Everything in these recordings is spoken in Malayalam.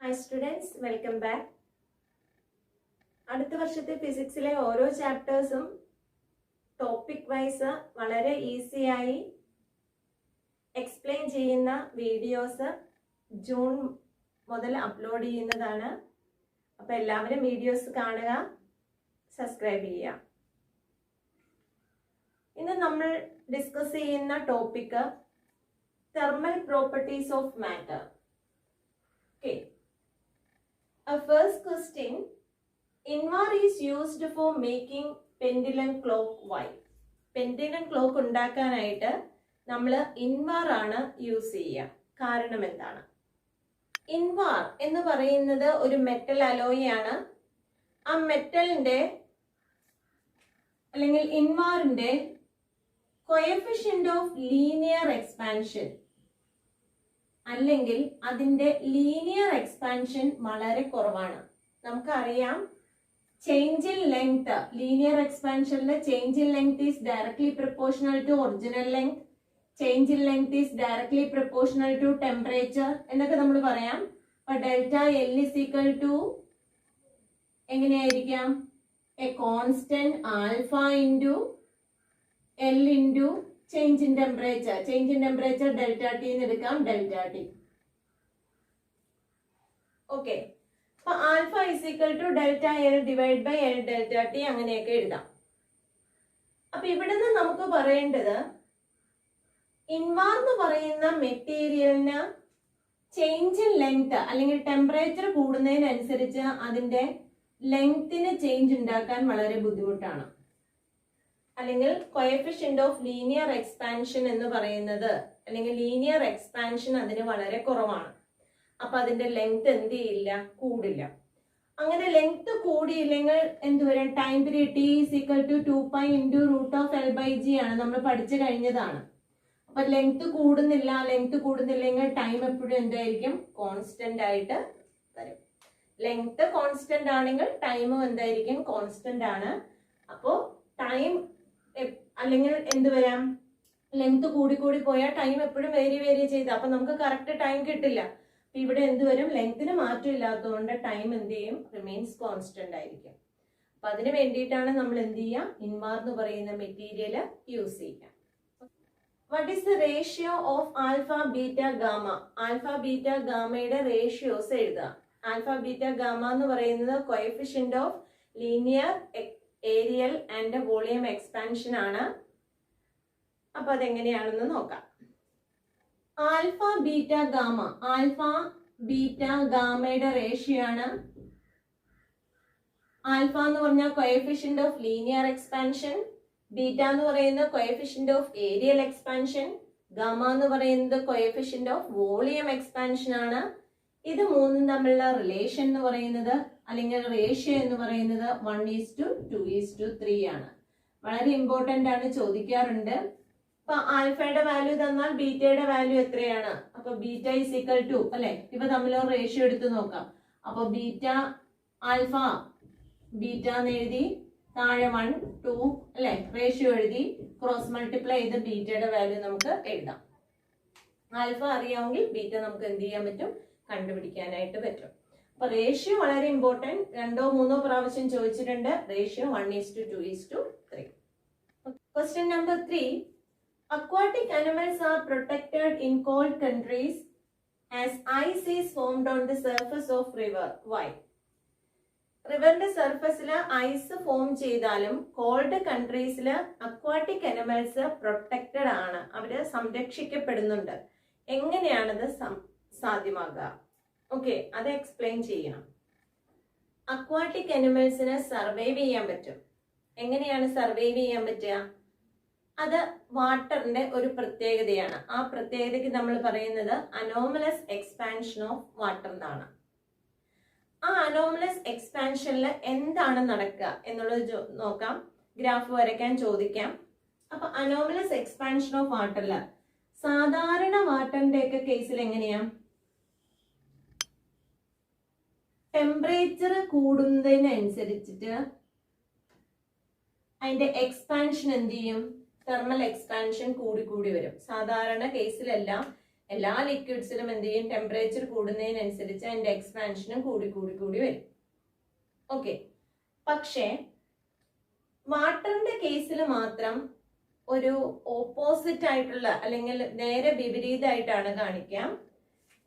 Hi students, welcome back. അടുത്ത വർഷത്തെ ഫിസിക്സിലെ ഓരോ ചാപ്റ്റേഴ്സും ടോപ്പിക് വൈസ് വളരെ ഈസിയായി എക്സ്പ്ലെയിൻ ചെയ്യുന്ന വീഡിയോസ് ജൂൺ മുതൽ അപ്ലോഡ് ചെയ്യുന്നതാണ്. അപ്പോൾ എല്ലാവരും വീഡിയോസ് കാണുക, സബ്സ്ക്രൈബ് ചെയ്യുക. ഇന്ന് നമ്മൾ ഡിസ്കസ് ചെയ്യുന്ന topic thermal properties of matter. Okay, first question, INVAR is used for making pendulum clock. Why? Pendulum clock ഉണ്ടാക്കാനായിട്ട് നമ്മൾ INVAR ആണ് യൂസ് ചെയ്യുക. കാരണം എന്താണ്? INVAR എന്ന് പറയുന്നത് ഒരു മെറ്റൽ അലോയ് ആണ്. ആ മെറ്റലിന്റെ അല്ലെങ്കിൽ INVARന്റെ കോഎഫിഷ്യന്റ് ഓഫ് ലീനിയർ എക്സ്പാൻഷൻ അല്ലെങ്കിൽ അതിന്റെ ലീനിയർ എക്സ്പാൻഷൻ വളരെ കുറവാണ്. നമുക്കറിയാം ചേഞ്ച് ഇൻ ലെങ്ത്, ലീനിയർ എക്സ്പാൻഷനിലെ change in length is directly proportional to original length, change in length is directly proportional to temperature എന്നൊക്കെ നമ്മൾ പറയാം. അപ്പൊ delta L is equal to എങ്ങനെയായിരിക്കാം? A constant alpha into L into change in temperature. Change in temperature delta T എന്ന് എടുക്കാം, ഡെൽറ്റ ടി. ഓക്കെ, അപ്പൊ alpha is equal to delta L divide by L delta T അങ്ങനെയൊക്കെ എഴുതാം. അപ്പൊ ഇവിടുന്ന് നമുക്ക് പറയേണ്ടത് INVAR എന്ന് പറയുന്ന മെറ്റീരിയലിന് ചേഞ്ച് ഇൻ ലെങ്ത് അല്ലെങ്കിൽ ടെമ്പറേച്ചർ കൂടുന്നതിനനുസരിച്ച് അതിന്റെ ലെങ്ത്തിന് ചേഞ്ച് ഉണ്ടാക്കാൻ വളരെ ബുദ്ധിമുട്ടാണ്. അല്ലെങ്കിൽ കോഎഫിഷ്യന്റ് ഓഫ് ലീനിയർ എക്സ്പാൻഷൻ എന്ന് പറയുന്നത് അല്ലെങ്കിൽ ലീനിയർ എക്സ്പാൻഷൻ അതിന് വളരെ കുറവാണ്. അപ്പൊ അതിന്റെ ലെങ്ത് എന്ത് ചെയ്യില്ല, കൂടില്ല. അങ്ങനെ ലെങ്ത് കൂടിയില്ലെങ്കിൽ എന്ത് വരും? Time period T is equal to 2π into root of L by G ആണ്, നമ്മൾ പഠിച്ചു കഴിഞ്ഞതാണ്. അപ്പൊ ലെങ്ത് കൂടുന്നില്ലെങ്കിൽ ടൈം എപ്പോഴും എന്തായിരിക്കും? കോൺസ്റ്റന്റ് ആയിട്ട് വരും. ലെങ്ത് കോൺസ്റ്റന്റ് ആണെങ്കിൽ ടൈമും എന്തായിരിക്കും? കോൺസ്റ്റന്റ് ആണ്. അപ്പോ ടൈം അല്ലെങ്കിൽ എന്ത് വരാം? ലെങ്ത് കൂടി പോയാൽ ടൈം എപ്പോഴും വേരി ചെയ്ത് അപ്പൊ നമുക്ക് കറക്റ്റ് ടൈം കിട്ടില്ല. ഇവിടെ എന്ത് വരും? ലെങ്ത്തിന് മാറ്റം ഇല്ലാത്തതുകൊണ്ട് ടൈം എന്ത് ചെയ്യും? റിമെയിൻസ് കോൺസ്റ്റന്റ് ആയിരിക്കും. അപ്പൊ അതിന് വേണ്ടിയിട്ടാണ് നമ്മൾ എന്ത് ചെയ്യുക? INVAR എന്ന് പറയുന്ന മെറ്റീരിയൽ യൂസ് ചെയ്യുക. What is the ratio of alpha beta gamma? Alpha beta ഗാമയുടെ റേഷ്യോസ് എഴുതുക. ആൽഫ ബീറ്റ ഗാമ എന്ന് പറയുന്നത് coefficient of linear areal and volume expansion ആണ്. അപ്പൊ അതെങ്ങനെയാണെന്ന് നോക്കാം. Alpha beta gamma, alpha beta ഗാമയുടെ റേഷ്യോ ആണ്. ആൽഫ എന്ന് പറഞ്ഞാൽ coefficient of linear expansion, beta എന്ന് പറയുന്നത് coefficient of areal expansion, gamma എന്ന് പറയുന്നത് കോഎഫിഷ്യന്റ് ഓഫ് വോളിയം എക്സ്പാൻഷൻ ആണ്. ഇത് മൂന്നും തമ്മിലുള്ള റിലേഷൻ എന്ന് പറയുന്നത് അല്ലെങ്കിൽ റേഷ്യോ എന്ന് പറയുന്നത് 1:2:3 ആണ്. വളരെ ഇമ്പോർട്ടന്റ് ആണ്, ചോദിക്കാറുണ്ട്. ഇപ്പൊ ആൽഫയുടെ വാല്യൂ തന്നാൽ ബീറ്റയുടെ വാല്യൂ എത്രയാണ്? അപ്പൊ ബീറ്റ ഇസ് ഈക്വൽ ടു അല്ലെ, ഇവ തമ്മിലുള്ള റേഷ്യോ എടുത്ത് നോക്കാം. അപ്പൊ ബീറ്റ ആൽഫ ബീറ്റ എന്ന് എഴുതി, താഴെ 1 2 അല്ലെ, റേഷ്യോ എഴുതി ക്രോസ് മൾട്ടിപ്ലൈ ചെയ്ത് ബീറ്റയുടെ വാല്യൂ നമുക്ക് എഴുതാം. ആൽഫ അറിയാമെങ്കിൽ ബീറ്റ നമുക്ക് എന്ത് ചെയ്യാൻ പറ്റും? കണ്ടുപിടിക്കാനായിട്ട് പറ്റും. അപ്പൊ റേഷ്യോ വളരെ ഇമ്പോർട്ടന്റ്. 2 or 3 പ്രാവശ്യം ചോദിച്ചിട്ടുണ്ട്. Ratio 1:2:3. Question number 3. Aquatic animals are protected in cold countries as ice is formed on the surface of river. Why? റിവറിന്റെ സർഫസിൽ ഐസ് ഫോം ചെയ്താലും കോൾഡ് കൺട്രീസിൽ അക്വാട്ടിക് അനിമൽസ് പ്രൊട്ടക്റ്റഡ് ആണ്, അവര് സംരക്ഷിക്കപ്പെടുന്നുണ്ട്. എങ്ങനെയാണത് സാധ്യമാകുക? ഓക്കെ, അത് എക്സ്പ്ലെയിൻ ചെയ്യണം. അക്വാട്ടിക് അനിമൽസിന് സർവൈവ് ചെയ്യാൻ പറ്റും. എങ്ങനെയാണ് സർവൈവ് ചെയ്യാൻ പറ്റുക? അത് വാട്ടറിന്റെ ഒരു പ്രത്യേകതയാണ്. ആ പ്രത്യേകതയ്ക്ക് നമ്മൾ പറയുന്നത് അനോമലസ് എക്സ്പാൻഷൻ ഓഫ് വാട്ടർ എന്നാണ്. ആ അനോമലസ് എക്സ്പാൻഷനിൽ എന്താണ് നടക്കുക എന്നുള്ളത് നോക്കാം. ഗ്രാഫ് വരയ്ക്കാൻ ചോദിക്കാം. അപ്പൊ അനോമലസ് എക്സ്പാൻഷൻ ഓഫ് വാട്ടറില് സാധാരണ വാട്ടറിന്റെ ഒക്കെ കേസിൽ എങ്ങനെയാ? ടെമ്പറേച്ചർ കൂടുന്നതിനനുസരിച്ചിട്ട് അതിന്റെ എക്സ്പാൻഷൻ എന്ത് ചെയ്യും? തെർമൽ എക്സ്പാൻഷൻ കൂടി വരും. സാധാരണ കേസിലെല്ലാം എല്ലാ ലിക്വിഡ്സിലും എന്ത് ചെയ്യും, ടെമ്പറേച്ചർ കൂടുന്നതിനനുസരിച്ച് അതിന്റെ എക്സ്പാൻഷനും കൂടി കൂടി കൂടി വരും. ഓക്കെ, പക്ഷേ വാട്ടറിന്റെ കേസിൽ മാത്രം ഒരു ഓപ്പോസിറ്റ് ആയിട്ടുള്ള അല്ലെങ്കിൽ നേരെ വിപരീതമായിട്ടാണ് കാണിക്കാം.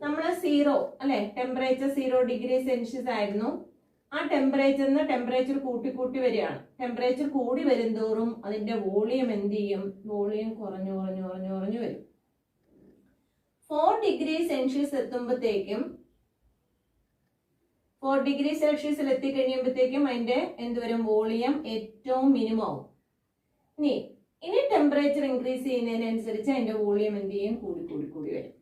നമ്മൾ 0 അല്ലെ, ടെമ്പറേച്ചർ 0 ഡിഗ്രി സെൽഷ്യസ് ആയിരുന്നു. ആ ടെമ്പറേച്ചറിന് ടെമ്പറേച്ചർ കൂട്ടി കൂട്ടി വരികയാണ്. ടെമ്പറേച്ചർ കൂടി വരും തോറും അതിന്റെ വോളിയം എന്ത് ചെയ്യും, വോളിയം കുറഞ്ഞു കുറഞ്ഞു കുറഞ്ഞു കുറഞ്ഞു വരും. 4 ഡിഗ്രി സെൽഷ്യസ് എത്തുമ്പോഴത്തേക്കും 4 ഡിഗ്രി സെൽഷ്യസിൽ എത്തിക്കഴിയുമ്പോഴത്തേക്കും അതിന്റെ എന്തുവരും, വോളിയം ഏറ്റവും മിനിമം ആവും. ഇനി ടെമ്പറേച്ചർ ഇൻക്രീസ് ചെയ്യുന്നതിനനുസരിച്ച് അതിന്റെ വോളിയം എന്ത് ചെയ്യും, കൂടി കൂടി കൂടി വരും.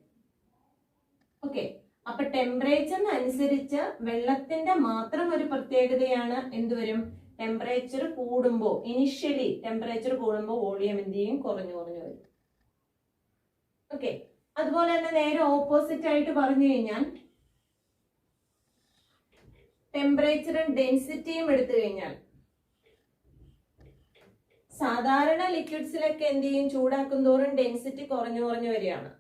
ഓക്കെ, അപ്പൊ ടെമ്പറേച്ചറിനനുസരിച്ച് വെള്ളത്തിന്റെ മാത്രം ഒരു പ്രത്യേകതയാണ് എന്തുവരും, ടെമ്പറേച്ചർ കൂടുമ്പോൾ ഇനിഷ്യലി ടെമ്പറേച്ചർ കൂടുമ്പോൾ വോളിയം എന്ത് ചെയ്യും, കുറഞ്ഞു കുറഞ്ഞു വരും. ഓക്കെ, അതുപോലെ തന്നെ നേരെ ഓപ്പോസിറ്റ് ആയിട്ട് പറഞ്ഞു കഴിഞ്ഞാൽ ടെമ്പറേച്ചറും ഡെൻസിറ്റിയും എടുത്തു കഴിഞ്ഞാൽ സാധാരണ ലിക്വിഡ്സിലൊക്കെ എന്ത് ചെയ്യും, ചൂടാക്കും തോറും ഡെൻസിറ്റി കുറഞ്ഞു കുറഞ്ഞു വരികയാണ്.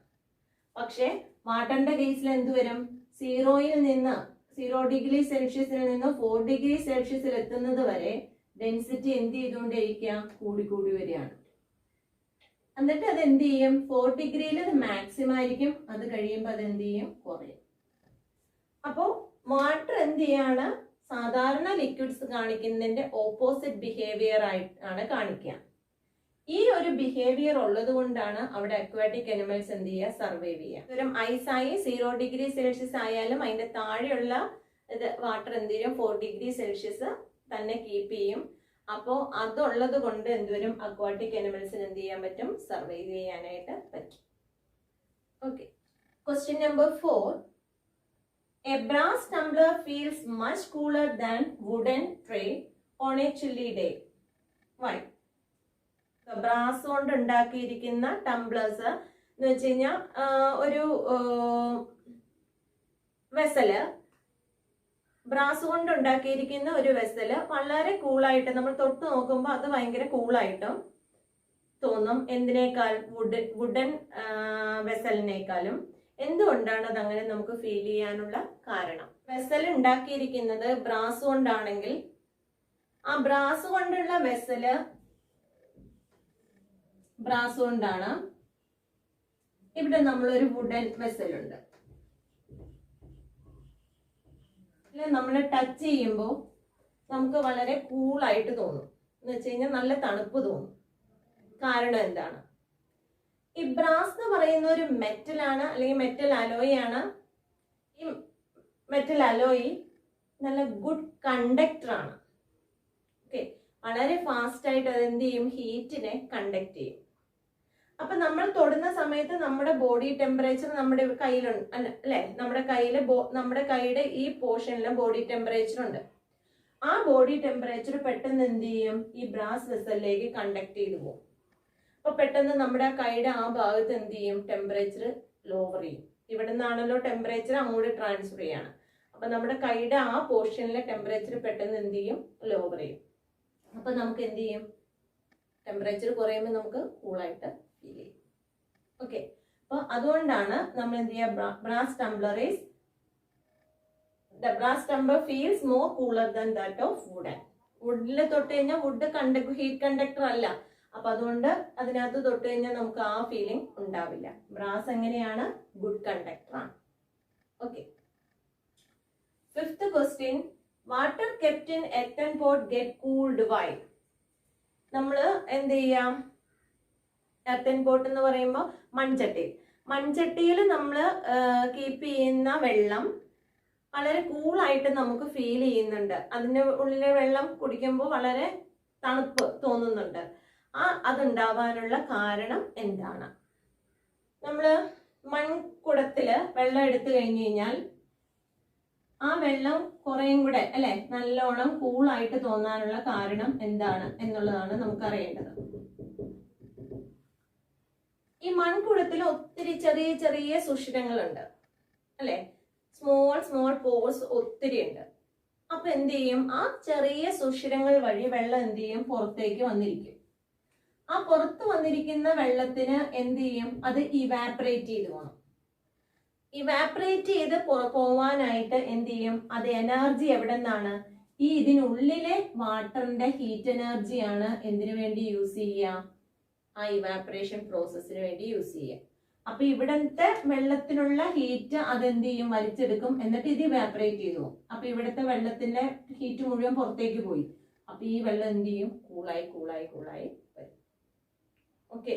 പക്ഷെ വാട്ടറിന്റെ കേസിൽ എന്ത് വരും, 0 ഡിഗ്രി സെൽഷ്യസിൽ നിന്ന് 4 ഡിഗ്രി സെൽഷ്യസിൽ എത്തുന്നത് വരെ ഡെൻസിറ്റി എന്ത് ചെയ്തുകൊണ്ടിരിക്കുക, കൂടി കൂടി വരികയാണ്. എന്നിട്ട് അത് എന്ത് ചെയ്യും, 4 ഡിഗ്രിയിൽ അത് മാക്സിമം ആയിരിക്കും, അത് കഴിയുമ്പോൾ അത് എന്ത് ചെയ്യും, കുറയും. അപ്പോ വാട്ടർ എന്ത് ചെയ്യാണ്, സാധാരണ ലിക്വിഡ്സ് കാണിക്കുന്നതിന്റെ ഓപ്പോസിറ്റ് ബിഹേവിയർ ആയിട്ടാണ് കാണിക്കുക. ഈ ഒരു ബിഹേവിയർ ഉള്ളത് കൊണ്ടാണ് അവിടെ അക്വാറ്റിക് അനിമൽസ് എന്ത് ചെയ്യുക, സർവൈവ് ചെയ്യുക. ഒരു ഐസായി 0 ഡിഗ്രി സെൽഷ്യസ് ആയാലും അതിന്റെ താഴെയുള്ള വാട്ടർ എന്ത് ചെയ്യും, 4 ഡിഗ്രി സെൽഷ്യസ് തന്നെ കീപ്പ് ചെയ്യും. അപ്പോ അതുള്ളത് കൊണ്ട് എന്തുവരും, അക്വാറ്റിക് അനിമൽസിന് എന്ത് ചെയ്യാൻ പറ്റും, സർവൈവ് ചെയ്യാനായിട്ട് പറ്റും. Okay, question number 4. A brass tumbler feels much cooler than wooden tray on a chilly day. Why? Brass കൊണ്ട് ഉണ്ടാക്കിയിരിക്കുന്ന ടംബ്ലേഴ്സ് എന്ന് വെച്ച് കഴിഞ്ഞാൽ ഒരു വെസല്, ബ്രാസ് കൊണ്ട് ഉണ്ടാക്കിയിരിക്കുന്ന ഒരു വെസല് വളരെ കൂളായിട്ട് നമ്മൾ തൊട്ട് നോക്കുമ്പോൾ അത് ഭയങ്കര കൂളായിട്ടും തോന്നും. എന്തിനേക്കാൾ, വുഡൻ വെസലിനേക്കാളും. എന്തുകൊണ്ടാണ് അതങ്ങനെ നമുക്ക് ഫീൽ ചെയ്യാനുള്ള കാരണം? വെസൽ ഉണ്ടാക്കിയിരിക്കുന്നത് ബ്രാസ് കൊണ്ടാണെങ്കിൽ ആ ബ്രാസ് കൊണ്ടുള്ള വെസല് ബ്രാസ് കൊണ്ടാണ്. ഇവിടെ നമ്മളൊരു വുഡൻ വെസലുണ്ട്, നമ്മൾ ടച്ച് ചെയ്യുമ്പോൾ നമുക്ക് വളരെ കൂളായിട്ട് തോന്നും, എന്ന് വെച്ച് കഴിഞ്ഞാൽ നല്ല തണുപ്പ് തോന്നും. കാരണം എന്താണ്? ഈ ബ്രാസ് എന്ന് പറയുന്ന ഒരു മെറ്റൽ ആണ്, അല്ലെങ്കിൽ മെറ്റൽ അലോയ് ആണ്. ഈ മെറ്റൽ അലോയ് നല്ല ഗുഡ് കണ്ടക്ടർ ആണ്. ഓക്കെ, വളരെ ഫാസ്റ്റ് ആയിട്ട് അത് എന്ത് ചെയ്യും, ഹീറ്റിനെ കണ്ടക്ട് ചെയ്യും. അപ്പൊ നമ്മൾ തൊടുന്ന സമയത്ത് നമ്മുടെ ബോഡി ടെമ്പറേച്ചർ നമ്മുടെ കയ്യിലുണ്ട് അല്ലെ, നമ്മുടെ കൈയുടെ ഈ പോർഷനിലും ബോഡി ടെമ്പറേച്ചർ ഉണ്ട്. ആ ബോഡി ടെമ്പറേച്ചർ പെട്ടെന്ന് എന്ത് ചെയ്യും, ഈ ബ്രാസ് വെസലിലേക്ക് കണ്ടക്ട് ചെയ്തു പോകും. അപ്പൊ പെട്ടെന്ന് നമ്മുടെ കൈയുടെ ആ ഭാഗത്ത് എന്ത് ചെയ്യും, ടെമ്പറേച്ചർ ലോവർ ചെയ്യും. ഇവിടെ നിന്നാണല്ലോ ടെമ്പറേച്ചർ അങ്ങോട്ട് ട്രാൻസ്ഫർ ചെയ്യാണ്. അപ്പൊ നമ്മുടെ കൈയുടെ ആ പോർഷനിലെ ടെമ്പറേച്ചർ പെട്ടെന്ന് എന്ത് ചെയ്യും, ലോവർ ചെയ്യും. അപ്പൊ നമുക്ക് എന്ത് ചെയ്യും, ടെമ്പറേച്ചർ കുറയുമ്പോൾ നമുക്ക് കൂളായിട്ട് ഫീൽ ചെയ്യും. ഓക്കെ, അപ്പൊ അതുകൊണ്ടാണ് നമ്മൾ എന്ത് ചെയ്യുക, brass tumbler feels more cooler than that of wooden. വുഡിൽ തൊട്ട് കഴിഞ്ഞാൽ വുഡ് ഹീറ്റ് കണ്ടക്ടർ അല്ല, അപ്പൊ അതുകൊണ്ട് അതിനകത്ത് തൊട്ട് കഴിഞ്ഞാൽ നമുക്ക് ആ ഫീലിംഗ് ഉണ്ടാവില്ല. ബ്രാസ് എങ്ങനെയാണ്, ഗുഡ് കണ്ടക്ടർ ആണ്. Okay, 5th question. Water kept in earthen pot get cooled why? നമ്മള് എന്ത് ചെയ്യാം, എർത്തൻ പോട്ട് എന്ന് പറയുമ്പോൾ മൺചട്ടിയിൽ നമ്മൾ കീപ്പ് ചെയ്യുന്ന വെള്ളം വളരെ കൂളായിട്ട് നമുക്ക് ഫീൽ ചെയ്യുന്നുണ്ട്. അതിന്റെ ഉള്ളിലെ വെള്ളം കുടിക്കുമ്പോൾ വളരെ തണുപ്പ് തോന്നുന്നുണ്ട്. അതുണ്ടാവാനുള്ള കാരണം എന്താണ്? നമ്മള് മൺകുടത്തില് വെള്ളം എടുത്തു കഴിഞ്ഞു കഴിഞ്ഞാൽ ആ വെള്ളം കുറേയും കൂടെ അല്ലെ നല്ലോണം കൂളായിട്ട് തോന്നാനുള്ള കാരണം എന്താണ് എന്നുള്ളതാണ് നമുക്ക് അറിയേണ്ടത്. ഈ മൺകുടത്തിൽ ഒത്തിരി ചെറിയ ചെറിയ സുഷിരങ്ങളുണ്ട് അല്ലെ, സ്മോൾ പോർസ് ഒത്തിരി ഉണ്ട്. അപ്പൊ എന്ത് ചെയ്യും, ആ ചെറിയ സുഷിരങ്ങൾ വഴി വെള്ളം എന്ത് ചെയ്യും, പുറത്തേക്ക് വന്നിരിക്കും. ആ പുറത്ത് വന്നിരിക്കുന്ന വെള്ളത്തിന് എന്ത് ചെയ്യും, അത് ഇവാപറേറ്റ് ചെയ്ത് പോകണം. ഇവാപറേറ്റ് ചെയ്ത് പോവാനായിട്ട് എന്ത് ചെയ്യും? അത് എനർജി എവിടെ നിന്നാണ്? ഈ ഇതിനുള്ളിലെ വാട്ടറിന്റെ ഹീറ്റ് എനർജിയാണ് എന്തിനു വേണ്ടി യൂസ് ചെയ്യുക? ആ ഇവാപറേഷൻ പ്രോസസ്സിന് വേണ്ടി യൂസ് ചെയ്യുക. അപ്പൊ ഇവിടത്തെ വെള്ളത്തിനുള്ള ഹീറ്റ് അതെന്ത് ചെയ്യും? വലിച്ചെടുക്കും. എന്നിട്ട് ഇത് ഇവാപറേറ്റ് ചെയ്തു പോകും. അപ്പൊ ഇവിടുത്തെ വെള്ളത്തിന്റെ ഹീറ്റ് മുഴുവൻ പുറത്തേക്ക് പോയി. അപ്പൊ ഈ വെള്ളം എന്ത് ചെയ്യും? കൂളായി വരും. ഓക്കെ,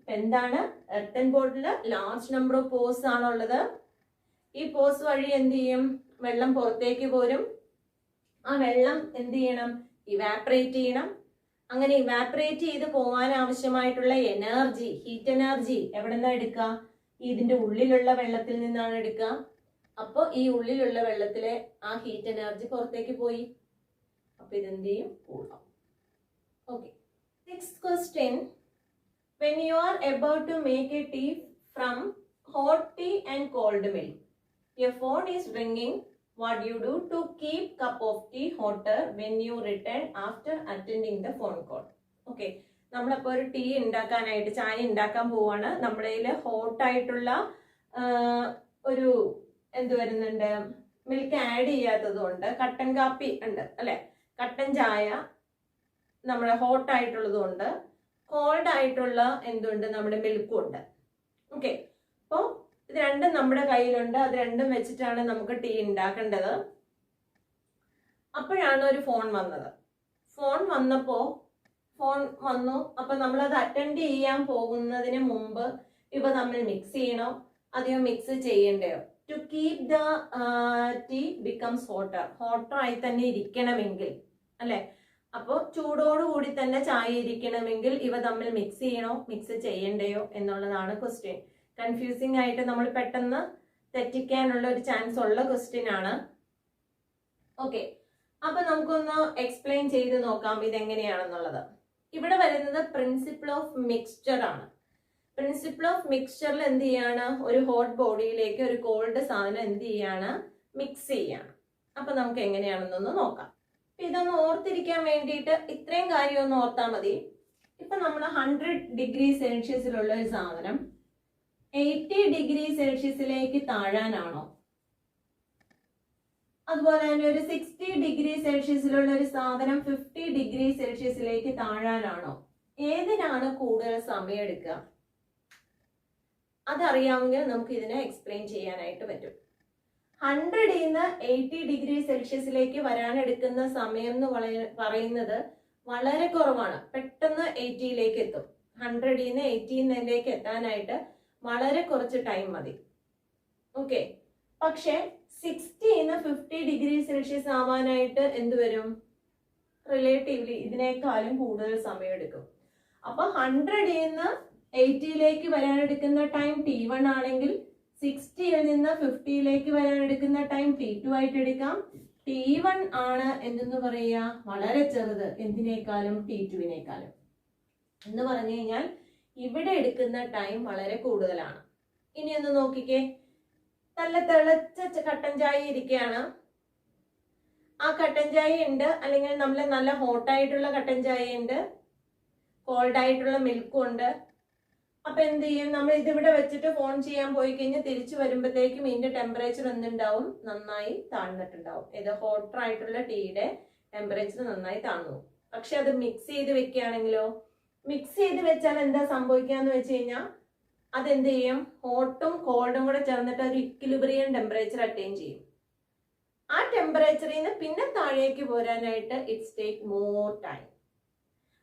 എന്താണ്? എർത്തൻ ബോർഡില് ലാർജ് നമ്പർ ഓഫ് പോർസ് ആണുള്ളത്. ഈ പോർസ് വഴി എന്ത് ചെയ്യും? വെള്ളം പുറത്തേക്ക് പോരും. ആ വെള്ളം എന്ത് ചെയ്യണം? ഇവാപറേറ്റ് ചെയ്യണം. അങ്ങനെ ഇവാപറേറ്റ് ചെയ്ത് പോകാൻ ആവശ്യമായിട്ടുള്ള എനർജി, ഹീറ്റ് എനർജി എവിടെ നിന്നാ എടുക്കുക? ഇതിന്റെ ഉള്ളിലുള്ള വെള്ളത്തിൽ നിന്നാണ് എടുക്കുക. അപ്പൊ ഈ ഉള്ളിലുള്ള വെള്ളത്തിലെ ആ ഹീറ്റ് എനർജി പുറത്തേക്ക് പോയി. അപ്പൊ ഇതെന്ത് ചെയ്യും? കൂളാവും. Okay, next question. When you are about to make a tea from hot tea and cold milk, your phone is ringing. What do you do to keep cup of tea hotter when you return after attending the phone call? Okay, നമ്മളപ്പോൾ ഒരു ടീ ഉണ്ടാക്കാനായിട്ട്, ചായ ഉണ്ടാക്കാൻ പോവാണ്. നമ്മുടെ കയ്യിൽ ഹോട്ടായിട്ടുള്ള ഒരു എന്ത് വരുന്നുണ്ട്? മിൽക്ക് ആഡ് ചെയ്യാത്തത് കൊണ്ട് കട്ടൻ കാപ്പി ഉണ്ട് അല്ലെ, കട്ടൻ ചായ നമ്മുടെ ഹോട്ടായിട്ടുള്ളത് കൊണ്ട്, കോൾഡ് ആയിട്ടുള്ള എന്തുണ്ട്? നമ്മുടെ മിൽക്കും ഉണ്ട്. ഓക്കെ, അപ്പോൾ ഇത് രണ്ടും നമ്മുടെ കയ്യിലുണ്ട്. അത് രണ്ടും വെച്ചിട്ടാണ് നമുക്ക് ടീ ഉണ്ടാക്കേണ്ടത്. അപ്പോഴാണ് ഒരു ഫോൺ വന്നത്. ഫോൺ വന്നു. അപ്പൊ നമ്മളത് അറ്റൻഡ് ചെയ്യാൻ പോകുന്നതിന് മുമ്പ് ഇവ തമ്മിൽ മിക്സ് ചെയ്യണോ അതെയോ മിക്സ് ചെയ്യണ്ടയോ? To keep the tea becomes hotter ആയി തന്നെ ഇരിക്കണമെങ്കിൽ അല്ലെ, അപ്പോൾ ചൂടോടുകൂടി തന്നെ ചായ ഇരിക്കണമെങ്കിൽ ഇവ തമ്മിൽ മിക്സ് ചെയ്യണോ മിക്സ് ചെയ്യണ്ടയോ എന്നുള്ളതാണ് ക്വസ്റ്റ്യൻ. കൺഫ്യൂസിംഗ് ആയിട്ട് നമ്മൾ പെട്ടെന്ന് തെറ്റിക്കാനുള്ള ഒരു ചാൻസ് ഉള്ള ക്വസ്റ്റ്യൻ ആണ്. ഓക്കെ, അപ്പൊ നമുക്കൊന്ന് എക്സ്പ്ലെയിൻ ചെയ്ത് നോക്കാം ഇതെങ്ങനെയാണെന്നുള്ളത്. ഇവിടെ വരുന്നത് പ്രിൻസിപ്പിൾ ഓഫ് മിക്സ്ചർ ആണ്. പ്രിൻസിപ്പിൾ ഓഫ് മിക്സ്ചറിൽ എന്ത് ചെയ്യാണ്? ഒരു ഹോട്ട് ബോഡിയിലേക്ക് ഒരു കോൾഡ് സാധനം എന്ത് ചെയ്യാണ്? മിക്സ് ചെയ്യാണ്. അപ്പൊ നമുക്ക് എങ്ങനെയാണെന്നൊന്ന് നോക്കാം. ഇതൊന്ന് ഓർത്തിരിക്കാൻ വേണ്ടിയിട്ട് ഇത്രയും കാര്യം ഒന്ന് ഓർത്താൽ മതി. ഇപ്പൊ നമ്മൾ 100 ഡിഗ്രി സെൽഷ്യസിലുള്ള ഒരു സാധനം 80 ഡിഗ്രി സെൽഷ്യസിലേക്ക് താഴാനാണോ, അതുപോലെ തന്നെ ഒരു 60 ഡിഗ്രി സെൽഷ്യസിലുള്ള ഒരു സാധനം 50 ഡിഗ്രി സെൽഷ്യസിലേക്ക് താഴാനാണോ? ഏതിനാണ് കൂടുതൽ സമയം എടുക്കുക? അതറിയാമെങ്കിൽ നമുക്ക് ഇതിനെ എക്സ്പ്ലെയിൻ ചെയ്യാനായിട്ട് പറ്റും. 100 നിന്ന് 80 ഡിഗ്രി സെൽഷ്യസിലേക്ക് വരാനെടുക്കുന്ന സമയം എന്ന് പറയുന്നത് വളരെ കുറവാണ്. പെട്ടെന്ന് 80യിലേക്ക് എത്തും. 100 നിന്ന് 80യിലേക്ക് എത്താനായിട്ട് വളരെ കുറച്ച് ടൈം മതി. ഓക്കെ, പക്ഷെ 60 നിന്ന് 50 ഡിഗ്രി സെൽഷ്യസ് ആവാനായിട്ട് എന്ത് വരും? റിലേറ്റീവ്ലി ഇതിനേക്കാളും കൂടുതൽ സമയം എടുക്കും. അപ്പൊ 100 നിന്ന് 80യിലേക്ക് വരാനെടുക്കുന്ന ടൈം T1 ആണെങ്കിൽ 60യിൽ നിന്ന് 50യിലേക്ക് വരാനെടുക്കുന്ന ടൈം T2 ആയിട്ട് എടുക്കാം. T1 ആണ് എന്തെന്ന് പറയുക? വളരെ ചെറുത്. എന്തിനേക്കാളും? T2വിനേക്കാളും. എന്ന് പറഞ്ഞു കഴിഞ്ഞാൽ ഇവിടെ എടുക്കുന്ന ടൈം വളരെ കൂടുതലാണ്. ഇനി ഒന്ന് നോക്കിക്കേ, നല്ല തിളച്ച കട്ടൻ ചായ ഇരിക്കുകയാണ്. ആ കട്ടൻ ചായ ഉണ്ട്, അല്ലെങ്കിൽ നമ്മൾ നല്ല ഹോട്ടായിട്ടുള്ള കട്ടൻ ചായ ഉണ്ട്, കോൾഡ് ആയിട്ടുള്ള മിൽക്കും ഉണ്ട്. അപ്പൊ എന്ത് ചെയ്യും? നമ്മൾ ഇതിവിടെ വെച്ചിട്ട് ഫോൺ ചെയ്യാൻ പോയി കഴിഞ്ഞാൽ തിരിച്ചു വരുമ്പോഴത്തേക്കും ഇതിന്റെ ടെമ്പറേച്ചർ എന്തുണ്ടാവും? നന്നായി താഴ്ന്നിട്ടുണ്ടാവും. ഇത് ഹോട്ടർ ആയിട്ടുള്ള ടീയുടെ ടെമ്പറേച്ചർ നന്നായി താഴ്ന്നു. പക്ഷെ അത് മിക്സ് ചെയ്ത് വെക്കുകയാണെങ്കിലോ, മിക്സ് ചെയ്ത് വെച്ചാൽ എന്താ സംഭവിക്കാന്ന് വെച്ച് കഴിഞ്ഞാൽ അതെന്ത് ചെയ്യും? ഹോട്ടും കോൾഡും കൂടെ ചേർന്നിട്ട് ഒരു ഇക്വിലിബ്രിയം ടെമ്പറേച്ചർ അറ്റൈൻ ചെയ്യും. ആ ടെമ്പറേച്ചറിൽ നിന്ന് പിന്നെ താഴേക്ക് പോരാനായിട്ട് ഇറ്റ്സ് ടേക്ക് മോർ ടൈം.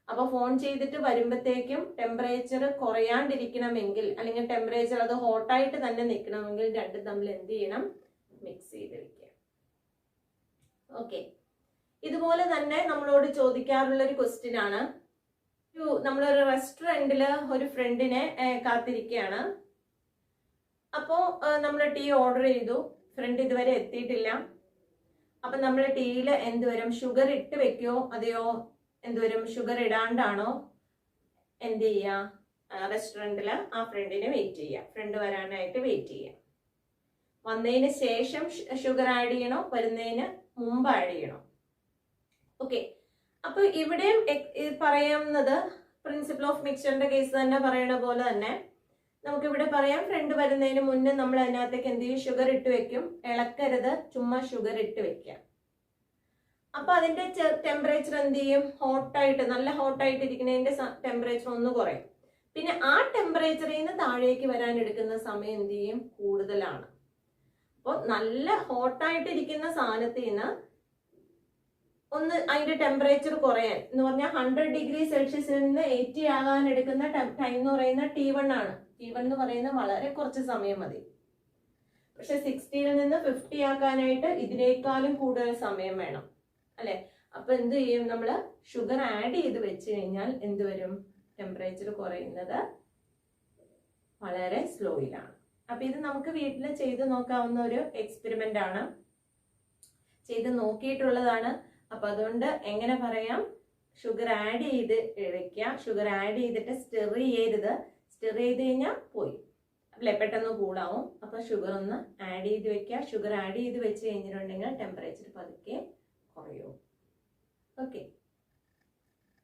അപ്പൊ ഫോൺ ചെയ്തിട്ട് വരുമ്പോഴത്തേക്കും ടെമ്പറേച്ചർ കുറയാണ്ടിരിക്കണമെങ്കിൽ, അല്ലെങ്കിൽ ടെമ്പറേച്ചർ അത് ഹോട്ടായിട്ട് തന്നെ നിൽക്കണമെങ്കിൽ രണ്ടും തമ്മിൽ എന്ത് ചെയ്യണം? മിക്സ് ചെയ്ത് വെക്കുക. ഓക്കെ, ഇതുപോലെ തന്നെ നമ്മളോട് ചോദിക്കാറുള്ള ഒരു ക്വസ്റ്റ്യൻ ആണ്. നമ്മളൊരു റെസ്റ്റോറൻറ്റില് ഒരു ഫ്രണ്ടിനെ കാത്തിരിക്കുകയാണ്. അപ്പോൾ നമ്മൾ ടീ ഓർഡർ ചെയ്തു, ഫ്രണ്ട് ഇതുവരെ എത്തിയിട്ടില്ല. അപ്പൊ നമ്മൾ ടീയിൽ എന്ത് വരും? ഷുഗർ ഇട്ട് വെക്കുമോ അതെയോ എന്ത് വരും? ഷുഗർ ഇടാണ്ടാണോ എന്ത് ചെയ്യുക? റെസ്റ്റോറൻറ്റിൽ ആ ഫ്രണ്ടിനെ വെയിറ്റ് ചെയ്യുക, ഫ്രണ്ട് വരാനായിട്ട് വെയിറ്റ് ചെയ്യുക. വന്നതിന് ശേഷം ഷുഗർ ആഡ് ചെയ്യണോ, വരുന്നതിന് മുമ്പ് ആഡ് ചെയ്യണോ? ഓക്കെ, അപ്പൊ ഇവിടെയും പറയാവുന്നത് പ്രിൻസിപ്പിൾ ഓഫ് മിക്സ്ചറിന്റെ കേസ് തന്നെ പറയണ പോലെ തന്നെ നമുക്കിവിടെ പറയാം, ഫ്രണ്ട് വരുന്നതിന് മുന്നേ നമ്മൾ അതിനകത്തേക്ക് എന്ത് ചെയ്യും, ഷുഗർ ഇട്ട് വെക്കും. ഇളക്കരുത്, ചുമ്മാ ഷുഗർ ഇട്ട് വെക്കാം. അപ്പൊ അതിന്റെ ടെമ്പറേച്ചർ എന്ത് ചെയ്യും, ഹോട്ടായിട്ട്, നല്ല ഹോട്ടായിട്ട് ഇരിക്കുന്നതിന്റെ ടെമ്പറേച്ചർ ഒന്ന് കുറയും. പിന്നെ ആ ടെമ്പറേച്ചറിൽ നിന്ന് താഴേക്ക് വരാൻ എടുക്കുന്ന സമയം എന്ത് ചെയ്യും, കൂടുതലാണ്. അപ്പോൾ നല്ല ഹോട്ടായിട്ട് ഇരിക്കുന്ന സാധനത്തിൽ നിന്ന് ഒന്ന് അതിന്റെ ടെമ്പറേച്ചർ കുറയാൻ എന്ന് പറഞ്ഞാൽ 100 ഡിഗ്രി സെൽഷ്യസിൽ നിന്ന് 80 ആകാൻ എടുക്കുന്ന ടൈം എന്ന് പറയുന്ന T1 ആണ്. T1 എന്ന് പറയുന്ന വളരെ കുറച്ച് സമയം മതി. പക്ഷെ 60യിൽ നിന്ന് 50 ആക്കാനായിട്ട് ഇതിനേക്കാളും കൂടുതൽ സമയം വേണം അല്ലെ. അപ്പൊ എന്ത് ചെയ്യും, നമ്മള് ഷുഗർ ആഡ് ചെയ്ത് വെച്ച് കഴിഞ്ഞാൽ എന്ത് വരും, ടെമ്പറേച്ചർ കുറയുന്നത് വളരെ സ്ലോയിലാണ്. അപ്പൊ ഇത് നമുക്ക് വീട്ടിൽ ചെയ്ത് നോക്കാവുന്ന ഒരു എക്സ്പെരിമെന്റ് ആണ്, ചെയ്ത് നോക്കിയിട്ടുള്ളതാണ്. അപ്പൊ അതുകൊണ്ട് എങ്ങനെ പറയാം, ഷുഗർ ആഡ് ചെയ്ത് വെക്കുക. ഷുഗർ ആഡ് ചെയ്തിട്ട് സ്റ്റെർ ചെയ്യരുത്. സ്റ്റെർ ചെയ്ത് കഴിഞ്ഞാൽ പോയി അല്ലെ, പെട്ടെന്ന് കൂടാവും. അപ്പൊ ഷുഗർ ഒന്ന് ആഡ് ചെയ്ത് വെക്കുക. ഷുഗർ ആഡ് ചെയ്ത് വെച്ച് കഴിഞ്ഞിട്ടുണ്ടെങ്കിൽ ടെമ്പറേച്ചർ പതുക്കെ കുറയും. Okay,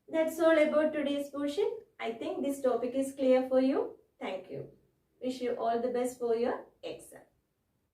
that's all about today's portion. I think this topic is clear for you. Thank you. Wish you all the best for your exam.